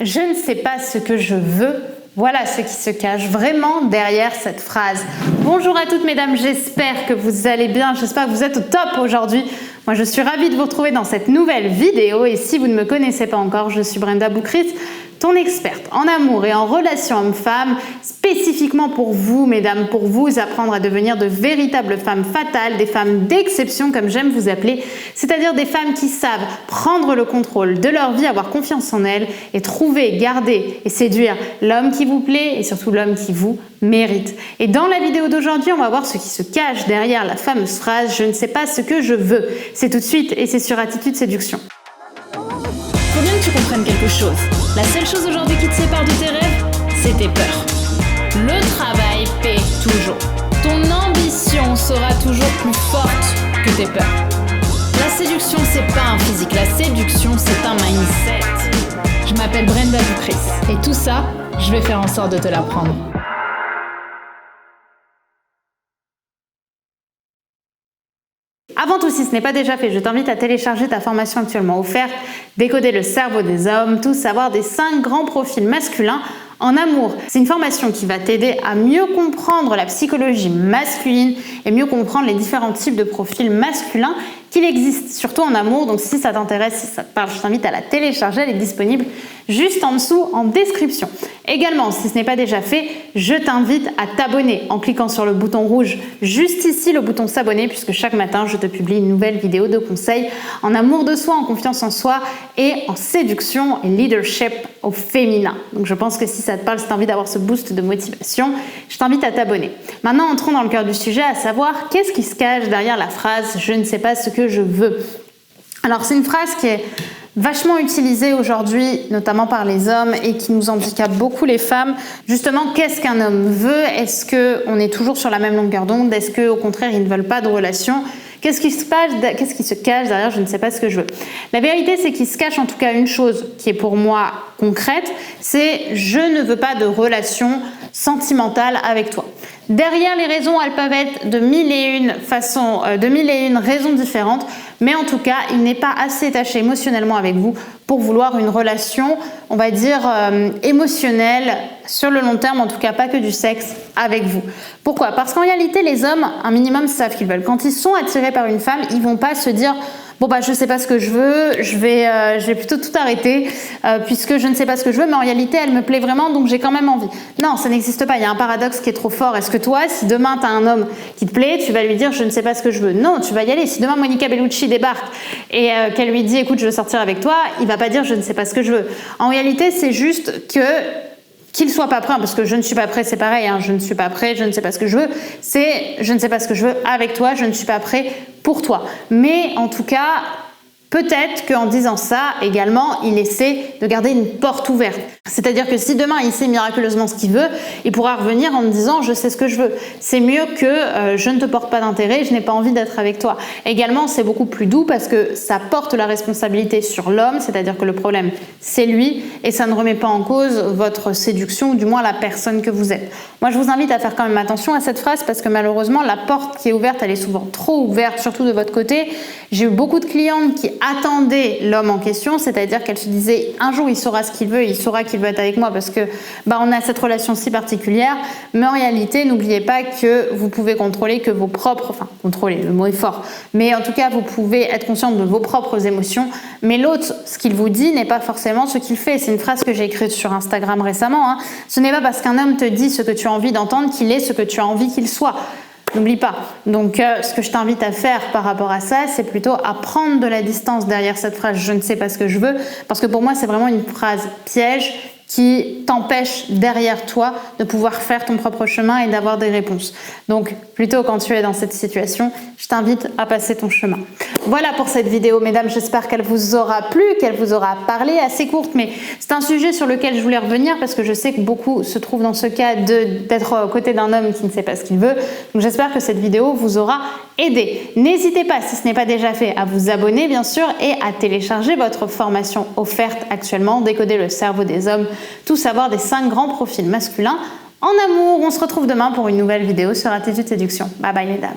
Je ne sais pas ce que je veux. Voilà ce qui se cache vraiment derrière cette phrase. Bonjour à toutes mesdames, j'espère que vous allez bien, j'espère que vous êtes au top aujourd'hui. Moi je suis ravie de vous retrouver dans cette nouvelle vidéo et si vous ne me connaissez pas encore, je suis Brenda Boukris, ton experte en amour et en relations hommes-femmes, spécifiquement pour vous mesdames, pour vous apprendre à devenir de véritables femmes fatales, des femmes d'exception comme j'aime vous appeler, c'est-à-dire des femmes qui savent prendre le contrôle de leur vie, avoir confiance en elles et trouver, garder et séduire l'homme qui vous plaît et surtout l'homme qui vous mérite. Et dans la vidéo d'aujourd'hui, on va voir ce qui se cache derrière la fameuse phrase « Je ne sais pas ce que je veux ». C'est tout de suite et c'est sur Attitude Séduction. Faut bien que tu comprennes quelque chose. La seule chose aujourd'hui qui te sépare de tes rêves, c'est tes peurs. Le travail paie toujours. Ton ambition sera toujours plus forte que tes peurs. La séduction, c'est pas un physique. La séduction, c'est un mindset. Je m'appelle Brenda Boukris. Et tout ça, je vais faire en sorte de te l'apprendre. Avant tout, si ce n'est pas déjà fait, je t'invite à télécharger ta formation actuellement offerte « Décoder le cerveau des hommes, tout savoir des 5 grands profils masculins en amour ». C'est une formation qui va t'aider à mieux comprendre la psychologie masculine et mieux comprendre les différents types de profils masculins qu'il existe, surtout en amour. Donc si ça t'intéresse, si ça te parle, je t'invite à la télécharger, elle est disponible juste en dessous en description. Également, si ce n'est pas déjà fait, je t'invite à t'abonner en cliquant sur le bouton rouge juste ici, le bouton s'abonner, puisque chaque matin, je te publie une nouvelle vidéo de conseils en amour de soi, en confiance en soi et en séduction et leadership au féminin. Donc je pense que si ça te parle, si tu as envie d'avoir ce boost de motivation, je t'invite à t'abonner. Maintenant, entrons dans le cœur du sujet, à savoir qu'est-ce qui se cache derrière la phrase « Je ne sais pas ce que je veux ». Alors c'est une phrase qui est vachement utilisée aujourd'hui, notamment par les hommes et qui nous handicape beaucoup les femmes. Justement, qu'est-ce qu'un homme veut? Est-ce qu'on est toujours sur la même longueur d'onde? Est-ce qu'au contraire, ils ne veulent pas de relation? Qu'est-ce qui se cache derrière « je ne sais pas ce que je veux ». La vérité, c'est qu'il se cache en tout cas une chose qui est pour moi concrète, c'est « je ne veux pas de relation sentimentale avec toi ». Derrière les raisons, elles peuvent être de mille et une façons, de mille et une raisons différentes, mais en tout cas, il n'est pas assez attaché émotionnellement avec vous pour vouloir une relation, on va dire, émotionnelle sur le long terme, en tout cas pas que du sexe avec vous. Pourquoi? Parce qu'en réalité, les hommes, un minimum, savent qu'ils veulent. Quand ils sont attirés par une femme, ils vont pas se dire bon bah je sais pas ce que je veux, je vais plutôt tout arrêter puisque je ne sais pas ce que je veux, mais en réalité elle me plaît vraiment donc j'ai quand même envie. Non, ça n'existe pas, il y a un paradoxe qui est trop fort. Est-ce que toi, si demain tu as un homme qui te plaît, tu vas lui dire je ne sais pas ce que je veux? Non, tu vas y aller. Si demain Monica Bellucci débarque et qu'elle lui dit écoute je veux sortir avec toi, il va pas dire je ne sais pas ce que je veux. En réalité c'est juste qu'il soit pas prêt, parce que je ne suis pas prêt, c'est pareil, hein, je ne suis pas prêt, je ne sais pas ce que je veux, c'est je ne sais pas ce que je veux avec toi, je ne suis pas prêt pour toi. Mais en tout cas, peut-être qu'en disant ça, également, il essaie de garder une porte ouverte. C'est-à-dire que si demain il sait miraculeusement ce qu'il veut, il pourra revenir en me disant je sais ce que je veux. C'est mieux que je ne te porte pas d'intérêt, je n'ai pas envie d'être avec toi. Également, c'est beaucoup plus doux parce que ça porte la responsabilité sur l'homme, c'est-à-dire que le problème c'est lui et ça ne remet pas en cause votre séduction ou du moins la personne que vous êtes. Moi, je vous invite à faire quand même attention à cette phrase parce que malheureusement, la porte qui est ouverte, elle est souvent trop ouverte, surtout de votre côté. J'ai eu beaucoup de clientes qui attendaient l'homme en question, c'est-à-dire qu'elles se disaient un jour il saura ce qu'il veut, il saura qu'il veut être avec moi parce que on a cette relation si particulière, mais en réalité n'oubliez pas que vous pouvez contrôler que vos propres, enfin contrôler, le mot est fort, mais en tout cas vous pouvez être consciente de vos propres émotions, mais l'autre, ce qu'il vous dit n'est pas forcément ce qu'il fait. C'est une phrase que j'ai écrite sur Instagram récemment, hein. Ce n'est pas parce qu'un homme te dit ce que tu as envie d'entendre qu'il est ce que tu as envie qu'il soit. N'oublie pas. Donc, ce que je t'invite à faire par rapport à ça, c'est plutôt à prendre de la distance derrière cette phrase « je ne sais pas ce que je veux », parce que pour moi, c'est vraiment une phrase piège qui t'empêche derrière toi de pouvoir faire ton propre chemin et d'avoir des réponses. Donc, plutôt quand tu es dans cette situation, je t'invite à passer ton chemin. Voilà pour cette vidéo, mesdames, j'espère qu'elle vous aura plu, qu'elle vous aura parlé, assez courte, mais c'est un sujet sur lequel je voulais revenir parce que je sais que beaucoup se trouvent dans ce cas d'être aux côtés d'un homme qui ne sait pas ce qu'il veut. Donc, j'espère que cette vidéo vous aura aidé. N'hésitez pas, si ce n'est pas déjà fait, à vous abonner, bien sûr, et à télécharger votre formation offerte actuellement, Décoder le cerveau des hommes, tout savoir des 5 grands profils masculins en amour. On se retrouve demain pour une nouvelle vidéo sur Attitude Séduction. Bye bye, mesdames.